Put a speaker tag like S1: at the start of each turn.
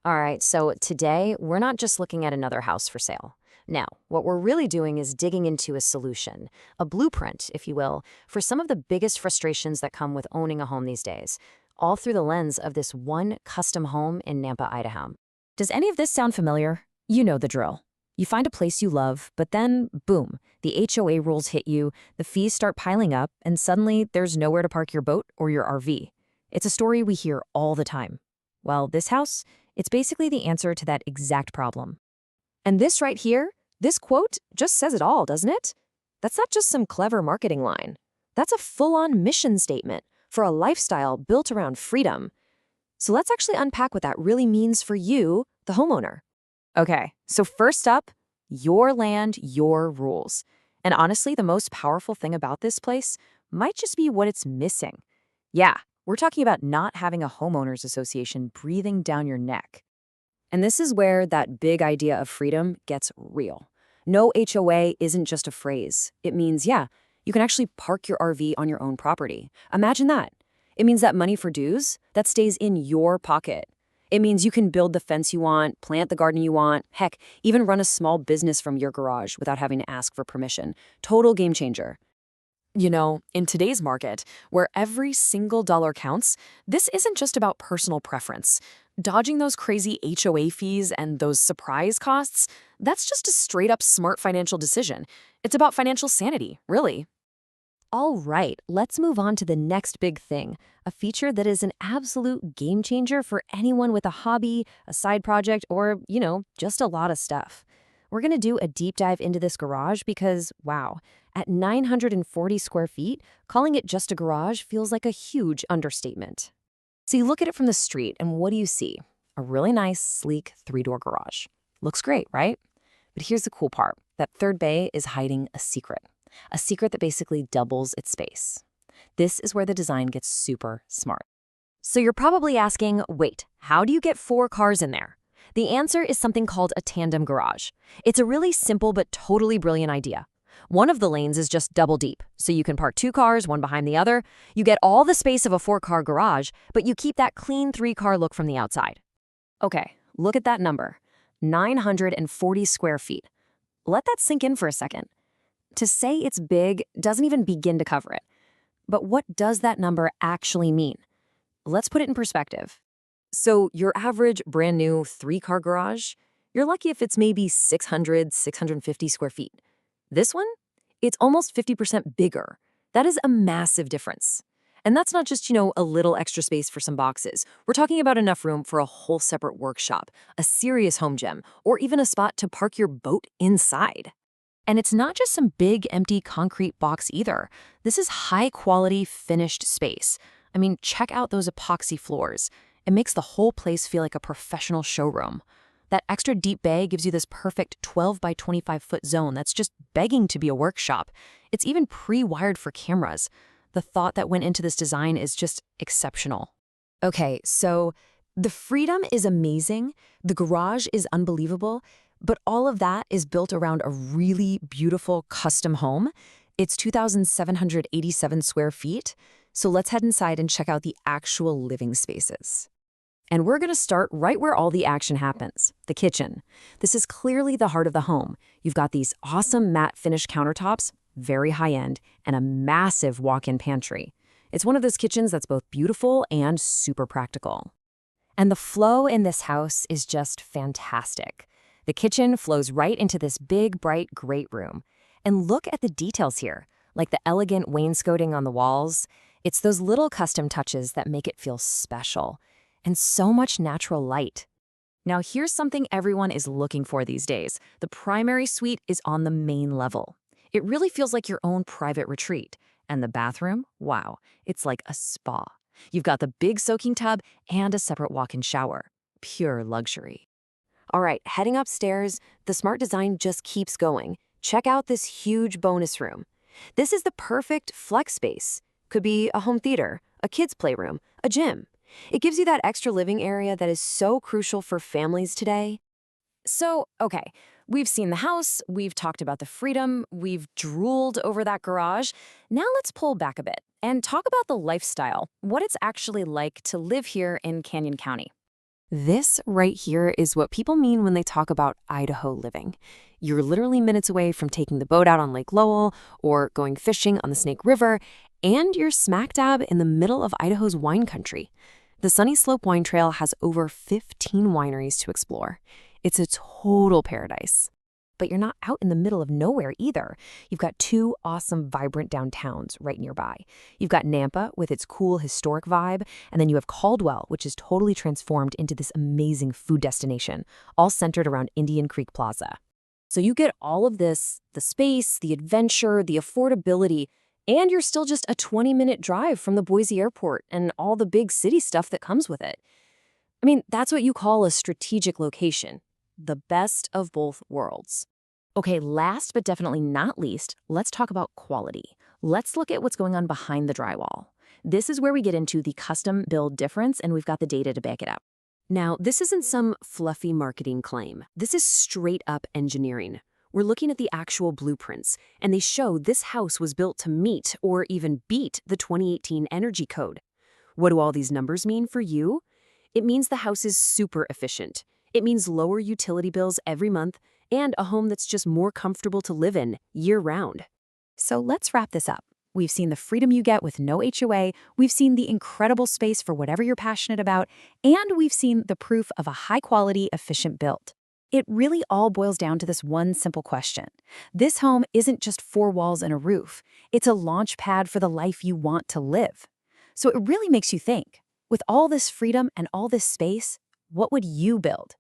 S1: All right, so today we're not just looking at another house for sale. Now, what we're really doing is digging into a solution, a blueprint, if you will, for some of the biggest frustrations that come with owning a home these days, all through the lens of this one custom home in Nampa, Idaho. Does any of this sound familiar? You know the drill. You find a place you love, but then, boom, the HOA rules hit you, the fees start piling up, and suddenly there's nowhere to park your boat or your RV. It's a story we hear all the time. Well, this house, it's basically the answer to that exact problem. And this right here, this quote just says it all, doesn't it? That's not just some clever marketing line. That's a full-on mission statement for a lifestyle built around freedom. So let's actually unpack what that really means for you, the homeowner. Okay, so first up, your land, your rules. And honestly, the most powerful thing about this place might just be what it's missing. Yeah, we're talking about not having a homeowners association breathing down your neck. And this is where that big idea of freedom gets real. No HOA isn't just a phrase. It means, yeah, you can actually park your RV on your own property. Imagine that. It means that money for dues, that stays in your pocket. It means you can build the fence you want, plant the garden you want, heck, even run a small business from your garage without having to ask for permission. Total game changer. You know, in today's market, where every single dollar counts, this isn't just about personal preference. Dodging those crazy HOA fees and those surprise costs, that's just a straight-up smart financial decision. It's about financial sanity, really. All right, let's move on to the next big thing, a feature that is an absolute game changer for anyone with a hobby, a side project, or, just a lot of stuff. We're going to do a deep dive into this garage because, wow, at 940 square feet, calling it just a garage feels like a huge understatement. So you look at it from the street, and what do you see? A really nice, sleek, three-door garage. Looks great, right? But here's the cool part. That third bay is hiding a secret that basically doubles its space. This is where the design gets super smart. So you're probably asking, wait, how do you get 4 cars in there? The answer is something called a tandem garage. It's a really simple but totally brilliant idea. One of the lanes is just double deep, so you can park 2 cars, one behind the other. You get all the space of a 4-car garage, but you keep that clean 3-car look from the outside. Okay, look at that number, 940 square feet. Let that sink in for a second. To say it's big doesn't even begin to cover it. But what does that number actually mean? Let's put it in perspective. So your average brand new 3-car garage, you're lucky if it's maybe 600, 650 square feet. This one, it's almost 50% bigger. That is a massive difference. And that's not just, a little extra space for some boxes. We're talking about enough room for a whole separate workshop, a serious home gym, or even a spot to park your boat inside. And it's not just some big, empty concrete box either. This is high-quality, finished space. I mean, check out those epoxy floors. It makes the whole place feel like a professional showroom. That extra deep bay gives you this perfect 12 by 25-foot zone that's just begging to be a workshop. It's even pre-wired for cameras. The thought that went into this design is just exceptional. Okay, so the freedom is amazing. The garage is unbelievable. But all of that is built around a really beautiful custom home. It's 2,787 square feet. So let's head inside and check out the actual living spaces. And we're going to start right where all the action happens, the kitchen. This is clearly the heart of the home. You've got these awesome matte finish countertops, very high-end, and a massive walk-in pantry. It's one of those kitchens that's both beautiful and super practical. And the flow in this house is just fantastic. The kitchen flows right into this big, bright, great room. And look at the details here, like the elegant wainscoting on the walls. It's those little custom touches that make it feel special. And so much natural light. Now here's something everyone is looking for these days. The primary suite is on the main level. It really feels like your own private retreat. And the bathroom, wow, it's like a spa. You've got the big soaking tub and a separate walk-in shower. Pure luxury. All right, heading upstairs, the smart design just keeps going. Check out this huge bonus room. This is the perfect flex space. Could be a home theater, a kids' playroom, a gym. It gives you that extra living area that is so crucial for families today. So, okay, we've seen the house, we've talked about the freedom, we've drooled over that garage. Now let's pull back a bit and talk about the lifestyle, what it's actually like to live here in Canyon County.
S2: This right here is what people mean when they talk about Idaho living. You're literally minutes away from taking the boat out on Lake Lowell or going fishing on the Snake River, and you're smack dab in the middle of Idaho's wine country. The Sunny Slope Wine Trail has over 15 wineries to explore. It's a total paradise.
S1: But you're not out in the middle of nowhere either. You've got two awesome, vibrant downtowns right nearby. You've got Nampa with its cool historic vibe, and then you have Caldwell, which is totally transformed into this amazing food destination, all centered around Indian Creek Plaza. So you get all of this, the space, the adventure, the affordability, and you're still just a 20-minute drive from the Boise airport and all the big city stuff that comes with it. I mean, that's what you call a strategic location. The best of both worlds. Okay, last but definitely not least, let's talk about quality. Let's look at what's going on behind the drywall. This is where we get into the custom build difference, and we've got the data to back it up. Now, this isn't some fluffy marketing claim. This is straight up engineering. We're looking at the actual blueprints, and they show this house was built to meet or even beat the 2018 Energy Code. What do all these numbers mean for you? It means the house is super efficient. It means lower utility bills every month and a home that's just more comfortable to live in year-round. So let's wrap this up. We've seen the freedom you get with no HOA, we've seen the incredible space for whatever you're passionate about, and we've seen the proof of a high-quality, efficient build. It really all boils down to this one simple question. This home isn't just four walls and a roof. It's a launch pad for the life you want to live. So it really makes you think, with all this freedom and all this space, what would you build?